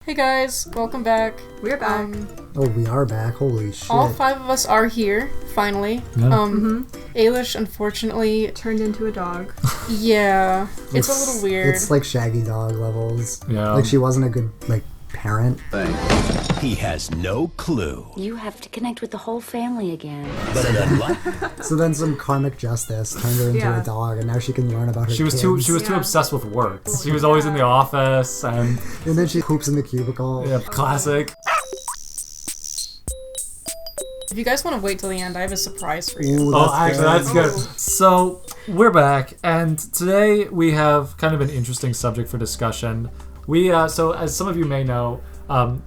Hey guys, welcome back. We're back. Oh, we are back. Holy shit. All 5 of us are here, finally. Yeah. Ailish, unfortunately... Turned into a dog. Yeah, it's a little weird. It's like Shaggy Dog levels. Yeah. Like she wasn't a good, parent. He has no clue. You have to connect with the whole family again. But an unlucky. So then some karmic justice turned her into Yeah. a dog, and now she can learn about her She was kids. too obsessed with work. She was always in the office and And then she poops in the cubicle. yeah, classic. If you guys want to wait till the end, I have a surprise for you. Ooh, Oh, that's actually, good. that's good. So we're back, and today we have kind of an interesting subject for discussion. So as some of you may know,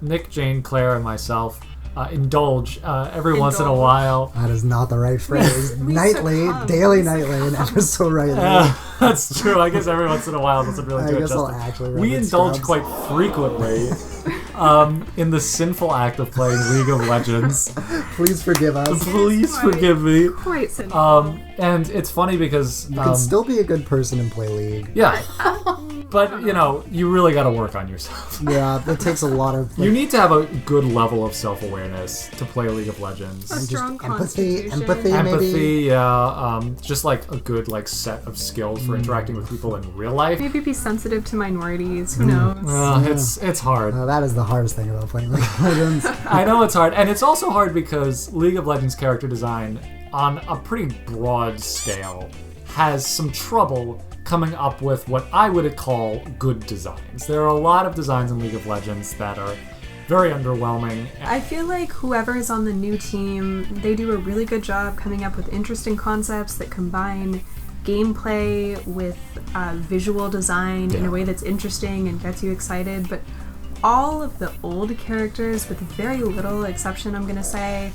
Nick, Jane, Claire, and myself indulge every once in a while. That is not the right phrase. Nightly, daily, nightly, and ever so rightly. That's true. I guess every once in a while doesn't really I do it guess I'll justice. actually We run indulge Scrubs. quite frequently in the sinful act of playing League of Legends. Please forgive us. Please forgive me. Quite simple. And it's funny because You can still be a good person and play League. yeah, but you really got to work on yourself. Yeah, it takes a lot of You need to have a good level of self-awareness to play League of Legends. A strong empathy, constitution. maybe. Yeah, just like a good set of skills for interacting with people in real life. Maybe be sensitive to minorities. Who knows? It's hard. That is the hardest thing about playing League of Legends. I know it's hard, and it's also hard because League of Legends character design, on a pretty broad scale, has some trouble coming up with what I would call good designs. There are a lot of designs in League of Legends that are very underwhelming. I feel like whoever is on the new team, they do a really good job coming up with interesting concepts that combine gameplay with visual design in a way that's interesting and gets you excited. But all of the old characters, with very little exception, I'm gonna say,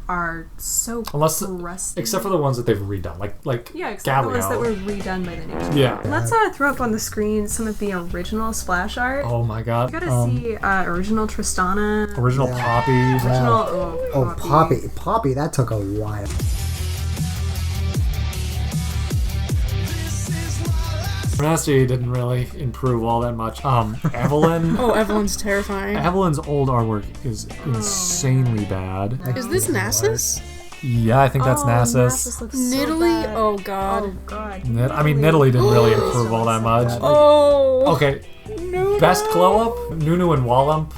are so crusty. Except for the ones that they've redone, like Yeah, except Galio. the ones that were redone by the new team. Yeah. Let's throw up on the screen some of the original splash art. Oh my god. You gotta see original Tristana. Original Poppy. Original, Oh, Poppy. Poppy, that took a while. Renasty didn't really improve all that much. Evelyn. Oh, Evelyn's terrifying. Evelyn's old artwork is insanely bad. Is this Nasus? Yeah, I think that's Nasus. Nasus looks so Nidalee? bad. Oh god. Oh god. I mean, Nidalee didn't really improve all that much. Oh. Okay, No. best glow up, Nunu and Wallump.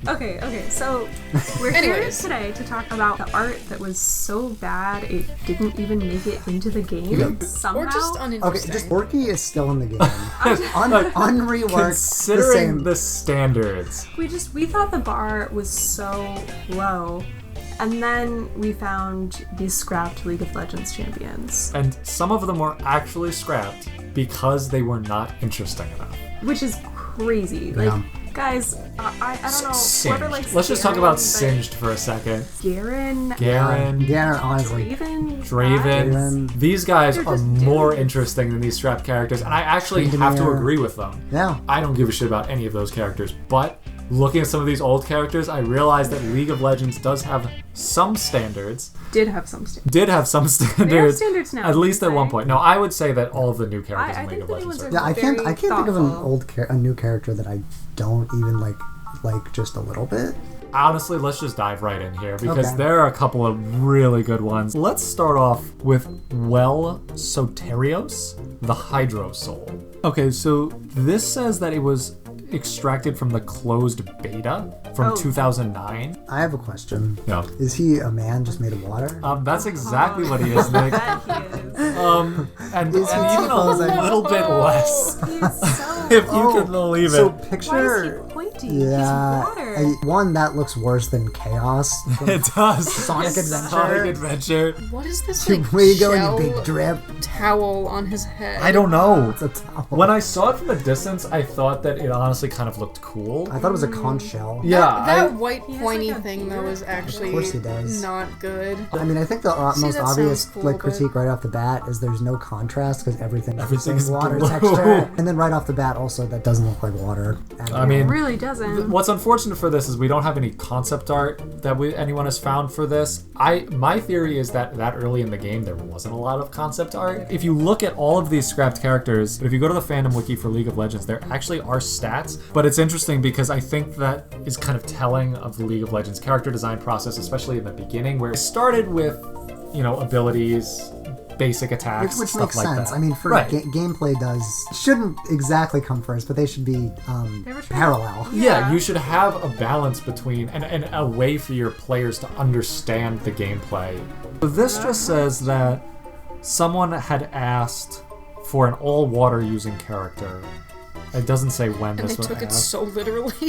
Okay, so we're here Anyways. today to talk about the art that was so bad it didn't even make it into the game somehow. Or just Okay, uninteresting. just Orky is still in the game. Unreworked, Considering the the standards, we thought the bar was so low, and then we found these scrapped League of Legends champions, and some of them were actually scrapped because they were not interesting enough. which is crazy. Yeah. Guys, I don't know. Singed. Whoever likes Let's just talk Garen, about but Singed for a second. Garen, Yeah, honestly. Draven. These guys They're are just more dudes. interesting than these scrap characters, and I actually Screen have to Demir. agree with them. Yeah. I don't give a shit about any of those characters, but looking at some of these old characters, I realize that League of Legends does have some standards. Did have some standards. Did have some standards. standards now, At least at I'd one say. point. No, I would say that all of the new characters I in League think of the new Legends ones are. are Yeah, I can't very think of an thoughtful. a new character that I don't even like just a little bit. Honestly, let's just dive right in here because Okay. there are a couple of really good ones. Let's start off with Terios, the Hydro Soul. Okay, so this says that it was extracted from the closed beta from 2009. I have a question. Yeah. Is he a man just made of water? That's exactly what he is, Nick. That he is. And Is he even a supposed- little bit less, He's so. if you can believe So it. Why is picture. he pointy? Yeah, He's water. one that looks worse than Chaos. from It does. Sonic Adventure. Sonic Adventure. What is this Where you go, shell you big drip. towel on his head? I don't know. It's a towel. When I saw it from a distance, I thought that it honestly kind of looked cool. I thought it was a conch shell. Yeah, That white has pointy like a thing though beard. is actually Of course he does. not good. I mean, I think the See, most that obvious sounds cool, but- critique right off the bat is there's no contrast because everything's Everything's water blue. texture. And then right off the bat, also that doesn't look like water. at I all. mean, Really It doesn't. What's unfortunate for this is we don't have any concept art that anyone has found for this. My theory is that early in the game there wasn't a lot of concept art. If you look at all of these scrapped characters, but if you go to the fandom wiki for League of Legends, there actually are stats. But it's interesting because I think that is kind of telling of the League of Legends character design process, especially in the beginning, where it started with, abilities, basic attacks, Which stuff makes like sense. that. I mean, for Right. gameplay shouldn't exactly come first, but they should be parallel. Yeah, you should have a balance between and a way for your players to understand the gameplay. So this just says that someone had asked for an all-water using character. It doesn't say when And this they was took it asked. so literally. They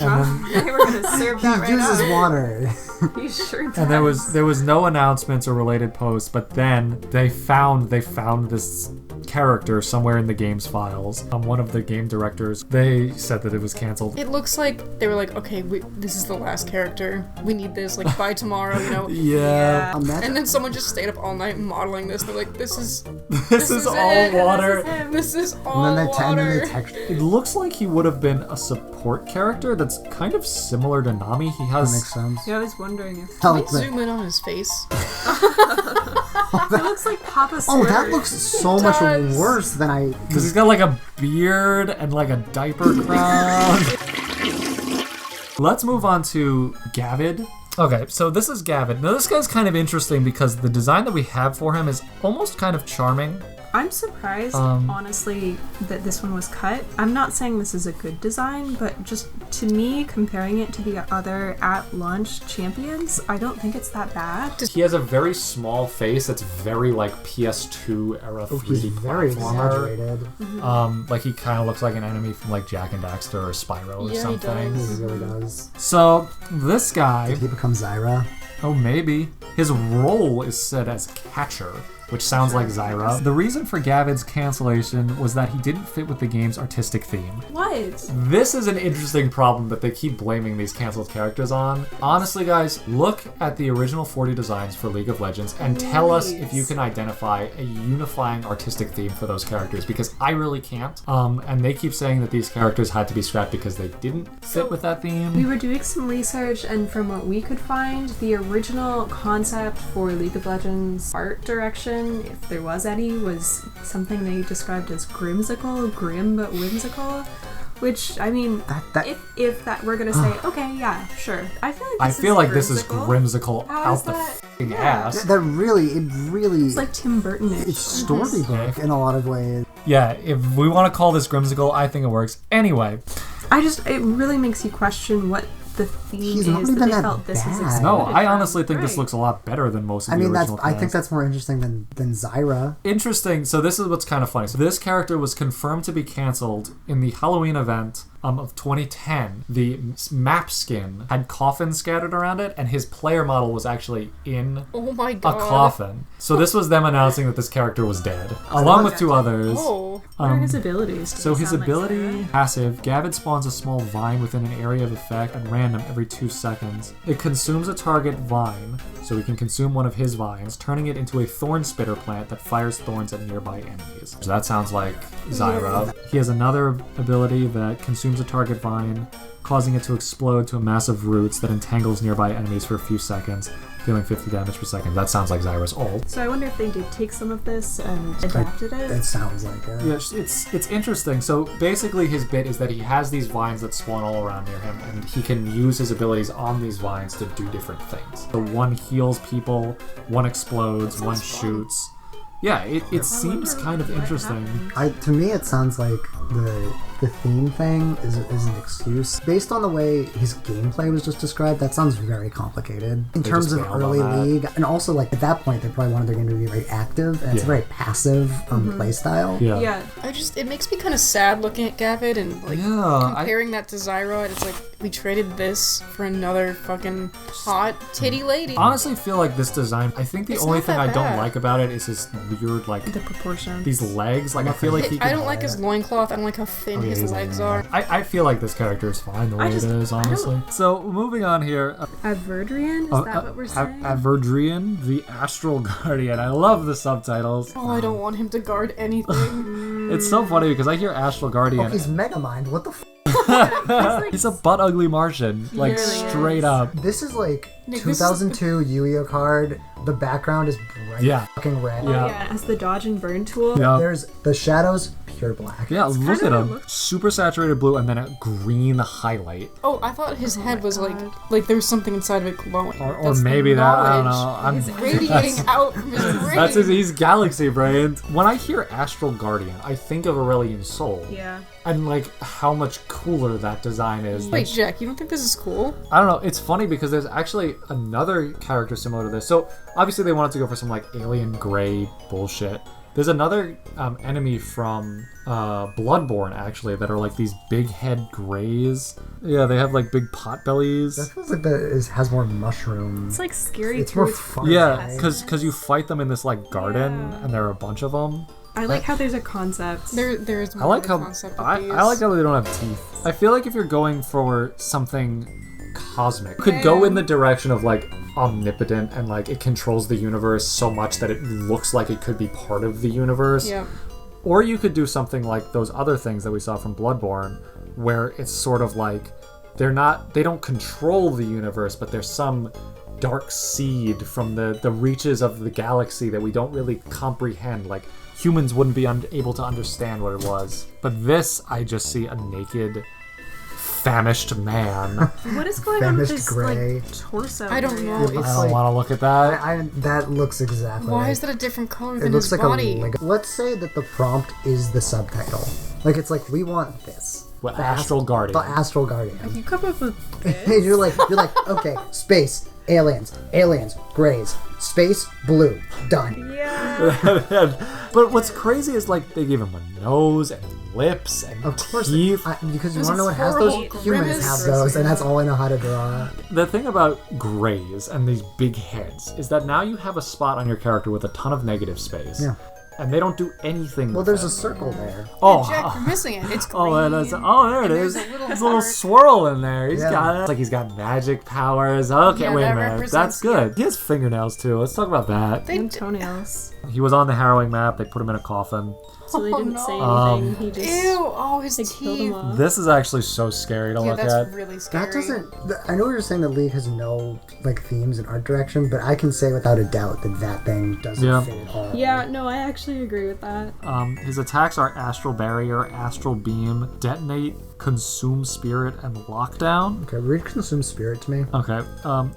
were gonna serve that right Uses up. water. He sure does. And there was no announcements or related posts, but then they found this character somewhere in the game's files. One of the game directors, they said that it was canceled. It looks like they were like, okay, this is the last character. We need this, like, by tomorrow, Yeah. And then someone just stayed up all night modeling this. They're like, this is This is all it. water. This is all And then they water. texture. It looks like he would have been a support character that's kind of similar to Nami. He That has makes sense. Yeah, I was wondering if Oh, Can we zoom in on his face? it looks like Papa oh, Swear. that looks so much does. worse than I. because he's got like a beard and like a diaper crown. Let's move on to Gavin. Okay, so this is Gavin. Now this guy's kind of interesting because the design that we have for him is almost kind of charming. I'm surprised, honestly, that this one was cut. I'm not saying this is a good design, but just to me, comparing it to the other at-launch champions, I don't think it's that bad. He has a very small face that's very like PS2 era 3D He's very platformer. exaggerated. Like he kind of looks like an enemy from like Jak and Daxter or Spyro or Yeah, he something. does. He really does. So this guy, Did he become Zyra? oh maybe, his role is said as catcher, which sounds like Zyra. The reason for Gavin's cancellation was that he didn't fit with the game's artistic theme. What? This is an interesting problem that they keep blaming these canceled characters on. Honestly, guys, look at the original 40 designs for League of Legends and tell us if you can identify a unifying artistic theme for those characters, because I really can't. And they keep saying that these characters had to be scrapped because they didn't fit with that We theme. were doing some research, and from what we could find, the original concept for League of Legends art direction, if there was any, was something they described as grimsicle, grim but whimsical. Which, I mean, if that we're gonna say, okay, yeah, sure. I feel like this is grimsicle How is out the that? f***ing Yeah. ass. That really, It's like Tim Burton-ish. it's storybook in a lot of ways. Yeah, if we want to call this grimsicle, I think it works. Anyway, It really makes you question what the theme He's is not that even they that felt this was bad. excluded no, I from. honestly think this Right. looks a lot better than most of I the mean, original I think cast. that's more interesting than Zyra. Interesting. So this is what's kind of funny. So this character was confirmed to be canceled in the Halloween event of 2010. The map skin had coffins scattered around it, and his player model was actually in Oh my a god. coffin. So this was them announcing that this character was dead, along with two others. Oh. What are his abilities? So his ability, passive, Gavin spawns a small vine within an area of effect at random every 2 seconds. It consumes a target vine, so we can consume one of his vines, turning it into a thorn spitter plant that fires thorns at nearby enemies. So that sounds like Zyra. He has another ability that consumes a target vine, causing it to explode to a mass of roots that entangles nearby enemies for a few seconds, dealing 50 damage per second. That sounds like Zyra's ult. So I wonder if they did take some of this and adapted it. It sounds like it. Yeah, it's interesting. So basically his bit is that he has these vines that spawn all around near him, and he can use his abilities on these vines to do different things. So one heals people, one explodes, one shoots. Yeah, it seems kind of interesting. To me, it sounds like the theme thing is an excuse. Based on the way his gameplay was just described, that sounds very complicated. In They terms just of bailed on early that. league, and also like at that point, they probably wanted their game to be very active, and it's a Yeah. very passive play style. Yeah. Yeah. It makes me kind of sad looking at Gavin and like Yeah, comparing that to Zyra. And it's like we traded this for another fucking hot titty lady. honestly feel like this design, I think the It's only not thing that I don't bad. like about it is his weird, like, The proportions. these legs. Like, I feel like he I could... don't like his loincloth. I don't like how thin his he's legs like- are. I feel like this character is fine the way just- it is, I don't- honestly. So, moving on here. Adverdrian? Is that what we're saying? Averdrian, the Astral Guardian. I love the subtitles. Oh, I don't want him to guard anything. It's so funny because I hear Astral Guardian. Oh, he's Megamind. What the f? He's a butt ugly Martian, like really straight is. up. This is like Nick, this is- 2002 Yu-Gi-Oh card. The background is bright Yeah. fucking red. Yeah. Yeah, as the dodge and burn tool. Yeah. There's the shadows, pure black. Yeah, look at kinda him. Super saturated blue and then a green highlight. Oh, I thought his head was like there was something inside of it glowing. Or That's the maybe that, I don't know. knowledge I'm radiating out from his brain. That's he's galaxy brains. When I hear Astral Guardian, I think of Aurelian Soul. Yeah. And like how much cooler that design is. Wait, Jack, you don't think this is cool? I don't know. It's funny because there's actually another character similar to this. So obviously they wanted to go for some like alien gray bullshit. There's another enemy from Bloodborne actually that are like these big head grays. Yeah, they have like big pot bellies. That feels like has more mushrooms. It's like scary. It's more tooth. fun. Yeah, right? because you fight them in this like garden and there are a bunch of them. I like how there's a concept. There's I like more how concept of I these. like how they don't have teeth. I feel like if you're going for something cosmic, could go in the direction of like omnipotent and like it controls the universe so much that it looks like it could be part of the universe. Yeah. Or you could do something like those other things that we saw from Bloodborne, where it's sort of like they don't control the universe, but there's some dark seed from the reaches of the galaxy that we don't really comprehend. Like humans wouldn't be able to understand what it was. But this, I just see a naked, famished man. What is going on with Famished this gray. like torso? I don't know. It It's, looks I don't like- want to look at that. That looks exactly. why like, is that a different color It than looks his like body? a Lego. Let's say that the prompt is the subtitle. Like it's like we want this. What, The Astral Guardian? The Astral Guardian. You come up with And you're like okay, space, aliens, grays, space, blue, done. yeah. But what's crazy is like they gave him a nose and lips and Of course, teeth. because you This want to know what is has horrible. those? Humans Grimace. have those, and that's all I know how to draw. The thing about grays and these big heads is that now you have a spot on your character with a ton of negative space. Yeah. And they don't do anything. Well, with there's it. a circle there. Oh, Jack, you're missing it. It's green. oh, there it and is. there's a little There's a little heart. swirl in there. He's Yeah. got it's like he's got magic powers. Okay, Yeah, wait a that minute. represents- That's good. He has fingernails too. Let's talk about that. They And toenails. He was on the harrowing map. They put him in a coffin. So they didn't no. say anything. He just Ew! Oh, his they killed him teeth. off. This is actually so scary to Yeah, look that's at. really scary. That doesn't. I know you're saying that League has no like themes and art direction, but I can say without a doubt that thing doesn't Yeah. fit at all. Yeah, no, I actually agree with that. His attacks are Astral Barrier, Astral Beam, Detonate, Consume Spirit, and Lockdown. Okay, read Consume Spirit to me. Okay.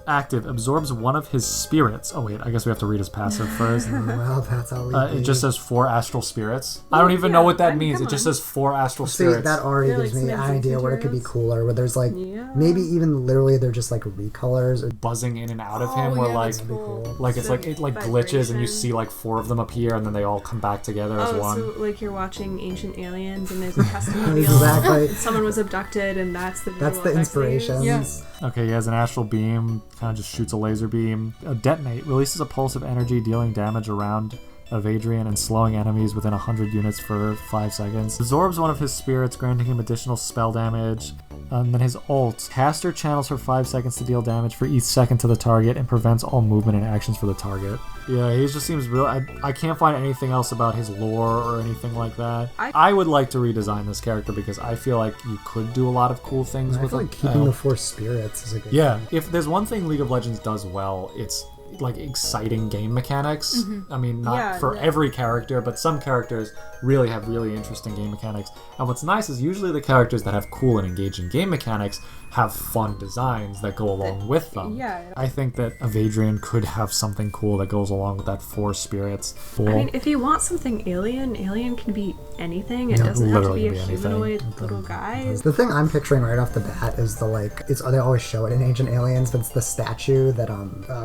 Active absorbs one of his spirits. Oh wait, I guess we have to read his passive first. Well, that's how League. It just says 4 astral spirits. I don't even know what that I mean, means. It come just on. says 4 astral See, spirits. that already They're gives like me an some idea where it could be adventures. cooler. Where there's like Yeah. maybe even literally they're just like recolors or buzzing in and out of Oh, him, where yeah, like that's cool. like it's like it like glitches and you Vibration. see like 4 of them appear and then they all come back together as Oh, one. so like you're watching Ancient Aliens and there's a testimonial. Exactly. Someone was abducted and that's the That's visual the effects they use. inspiration. Yes. Okay, he has an astral beam, kind of just shoots a laser beam. Detonate releases a pulse of energy, dealing damage around of Adrian and slowing enemies within 100 units for 5 seconds. Absorbs one of his spirits, granting him additional spell damage. And then his ult. Caster channels for 5 seconds to deal damage for each second to the target and prevents all movement and actions for the target. Yeah, he just seems real. I can't find anything else about his lore or anything like that. I would like to redesign this character because I feel like you could do a lot of cool things I with feel him. like keeping the 4 spirits is a good. Yeah, if there's one thing League of Legends does well, it's like exciting game mechanics. I mean, not Yeah, for yeah. every character, but some characters really have really interesting game mechanics. And what's nice is usually the characters that have cool and engaging game mechanics have fun designs that go along with them. Yeah. I think that Evadrian could have something cool that goes along with that 4 spirits. I mean, if you want something alien can be anything. It Yeah, doesn't have to literally be a can be anything. humanoid little guy. The thing I'm picturing right off the bat is the like they always show it in Ancient Aliens, but it's the statue that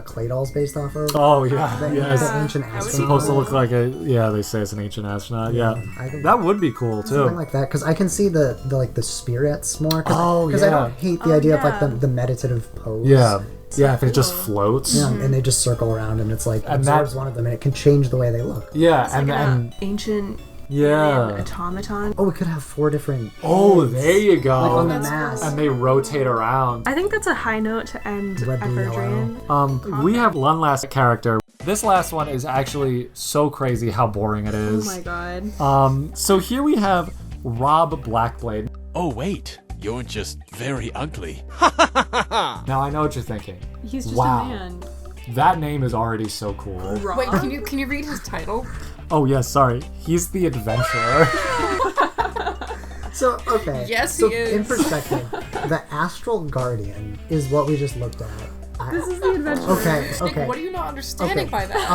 Claydol's based off of. Oh yeah, the, yes. the ancient That was It's supposed to astronaut. look like a they say it's an ancient astronaut. Yeah, I think that would be cool too. something like that because I can see the like the spirits more. Oh, because I yeah. don't hate the idea of like yeah. the meditative pose. Yeah, if it just floats. Yeah, and they just circle around and it's like And absorbs that- one of them and it can change the way they look. Yeah, and Like and ancient yeah. alien automaton. Oh, we could have 4 different. Oh, heads, there you go. Like on the That's mask. And they rotate around. I think that's a high note to end Red, blue, Everdrian. We have one last character. This last one is actually so crazy how boring it Oh is. my god. So here we have Rob Blackblade. Oh, wait. You're just very ugly. Now I know what you're thinking. He's just Wow. a man. That name is already so cool. Rob? Wait, can you read his title? Oh yes, sorry. He's the adventurer. So, okay. Yes, so he is. in perspective, the Astral Guardian is what we just looked at. This is the adventure. Okay, Nick, okay. what are you not understanding by that?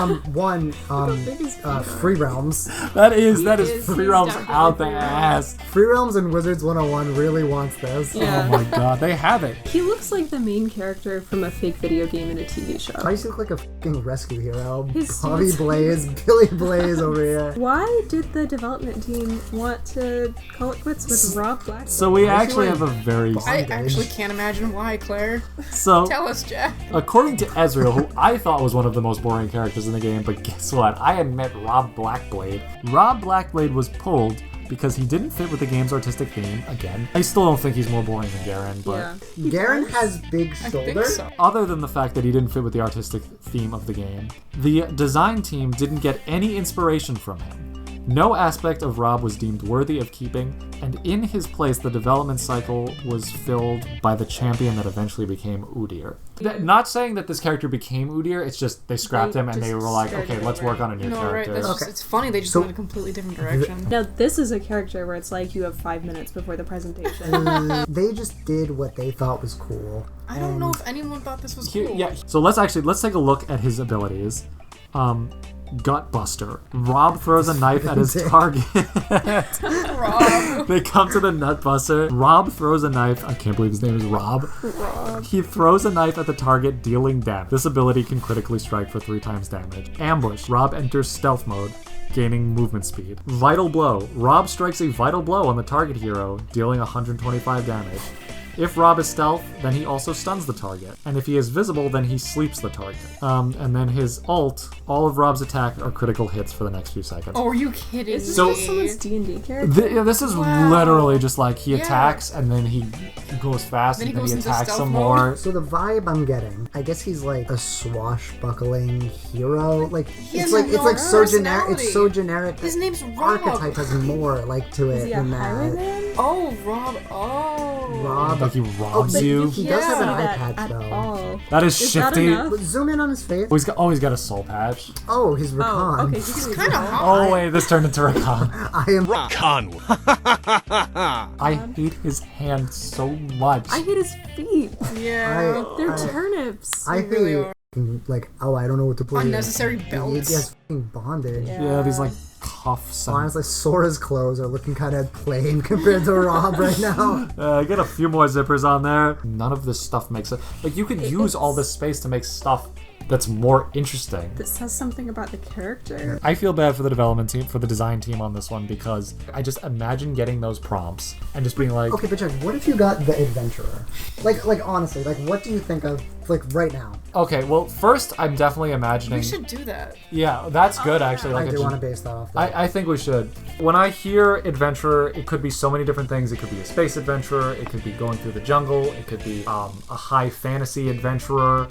Free Realms. that is is- Free he's Realms definitely out the Free Realms. ass. Free Realms and Wizards 101 really wants this. Yeah. Oh my god, they have it. He looks like the main character from a fake video game in a TV show. I used to look like a fucking rescue hero. His Bobby suits- Blaze, Billy Blaze over here. Why did the development team want to call it quits with Rob Black? So we actually have a very I actually can't imagine why, Claire. so Tell us, Jack. according to Ezreal, who I thought was one of the most boring characters in the game, but guess what? I had met Rob Blackblade. Rob Blackblade was pulled because he didn't fit with the game's artistic theme. Again, I still don't think he's more boring than Garen, but Yeah. Garen has big I shoulder. think so. other than the fact that he didn't fit with the artistic theme of the game, the design team didn't get any inspiration from him. No aspect of Rob was deemed worthy of keeping, and in his place, the development cycle was filled by the champion that eventually became Udyr. Not saying that this character became Udyr, it's just they scrapped They him and they just were like, started okay, let's over. work on a new No, right. character. That's Okay. just, it's funny. They just So- went in a completely different direction. Now this is a character where it's like you have 5 minutes before the presentation. They just did what they thought was cool. I don't know if anyone thought this was Here- cool. yeah. So let's take a look at his abilities. Gut Buster. Rob throws a knife at his target. Rob. They come to the Nut Buster. Rob throws a knife. I can't believe his name is Rob. He throws a knife at the target, dealing damage. This ability can critically strike for 3 times damage. Ambush. Rob enters stealth mode, gaining movement speed. Vital Blow. Rob strikes a vital blow on the target hero, dealing 125 damage. If Rob is stealth, then he also stuns the target. And if he is visible, then he sleeps the target. And then his ult, all of Rob's attacks are critical hits for the next few seconds. Oh, are you kidding Is this So- just someone's D&D character? This is Wow. literally just like he Yeah. attacks and then he goes fast Then he and then goes he into attacks stealth some mode. more. So the vibe I'm getting, I guess he's like a swashbuckling hero. Like has it's no like so generic. personality. It's so generic. His that name's Rob. Archetype has more like to Is it he a than that. highwayman? Oh, Rob. Oh. Rob. Like he robs but you. He does have an See eye that patch at though. all. That is Is that shifty. enough? But zoom in on his face. He's got a soul patch. Oh, he's Rakan. Oh, okay. He can be Kind of visible. hot. Oh wait, this turned into Rakan. I am. Conway. I hate his hand so much. I hate his feet. Yeah. They're turnips. I really hate are. like I don't know what to play. Unnecessary He belts. has fucking bondage. yeah, these like cuffs. And, Honestly, Sora's clothes are looking kind of plain compared to Rob right now. get a few more zippers on there. None of this stuff makes it. Like you could use all this space to make stuff that's more interesting. That says something about the character. I feel bad for the development team, for the design team on this one, because I just imagine getting those prompts and just being like, Okay, but Jack, what if you got the Adventurer? Like honestly, like what do you think of like right now? okay, well, first I'm definitely imagining. We should do that. Yeah, that's good actually. Like I a do gen- want to base that off. That. I think we should. When I hear adventurer, it could be so many different things. It could be a space adventurer. It could be going through the jungle. It could be a high fantasy adventurer.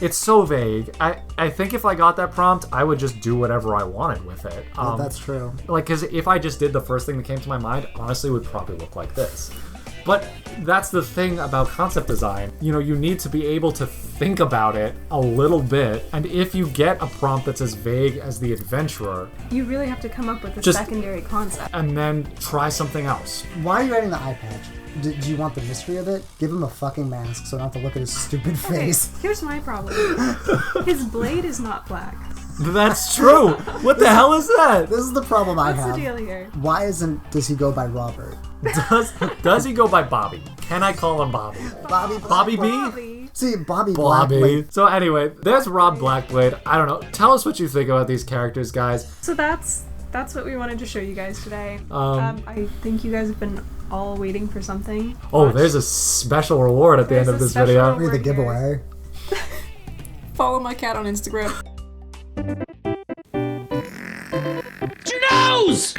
It's so vague. I think if I got that prompt, I would just do whatever I wanted with it. That's true. Like, because if I just did the first thing that came to my mind, honestly, it would probably look like this. But that's the thing about concept design. You know, you need to be able to think about it a little bit. And if you get a prompt that's as vague as the adventurer, You really have to come up with a Just- secondary concept. and then try something else. Why are you writing the eye patch? Do you want the mystery of it? Give him a fucking mask so I don't have to look at his stupid face. Here's my problem. His blade is not black. That's true. What the hell is that? This is the problem I What's have. the deal here? Why does he go by Robert? Does he go by Bobby? Can I call him Bobby? Bobby B? Bobby. See, Bobby Bobby. Black. So anyway, there's Rob Blackblade. I don't know. Tell us what you think about these characters, guys. So that's what we wanted to show you guys today. Um, I think you guys have been all waiting for something. Oh, Watch. there's a special reward at the end There's of a this special video. reward. The giveaway. Follow my cat on Instagram. Nose!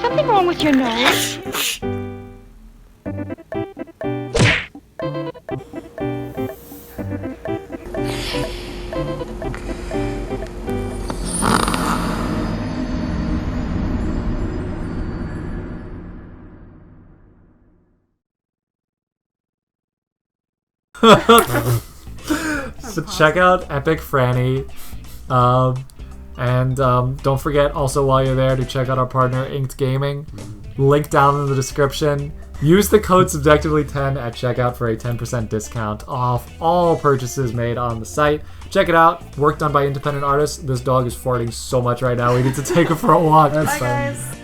Something wrong with your nose? So check out Epic Franny. And don't forget also while you're there to check out our partner Inked Gaming. Link down in the description. Use the code Subjectively10 at checkout for a 10% discount off all purchases made on the site. Check it out. Work done by independent artists. This dog is farting so much right now. We need to take her for a walk. That's Bye, fine. guys.